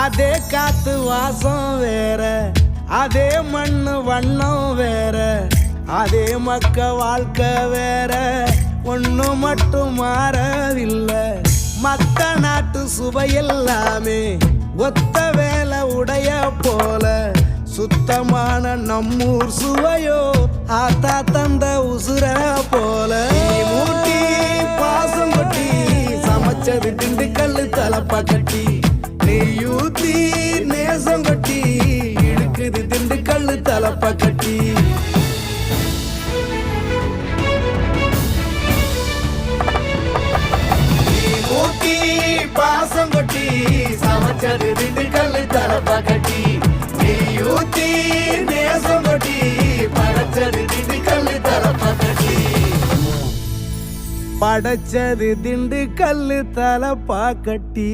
அதே காத்து வாசம் வேற, அதே மண்ணு வண்ணம் வேற, அதே மக்க வாழ்க்கை வேற, ஒண்ணு மட்டும் மாறவில்லை. மத்த நாட்டு சுவையெல்லாமே ஒத்த வேலை உடைய போல, சுத்தமான நம்மூர் சுவையோ ஆத்தா தந்த உசுர போல. மூட்டி பாசம் கொட்டி சமைச்சது திண்டுக்கல் தலப்பா கட்டி, நெய்யூத்தி நேசம் கொட்டி இழுக்குது திண்டுக்கல் தலப்பா கட்டி. மூட்டி பாசம் கொட்டி சமைச்சது திண்டுக்கல் தலப்பா கட்டி, நெய்யூத்தி நேசம் கொட்டி படைச்சது திண்டுக்கல் தலப்பா கட்டி. படைச்சது திண்டுக்கல் தலப்பா கட்டி.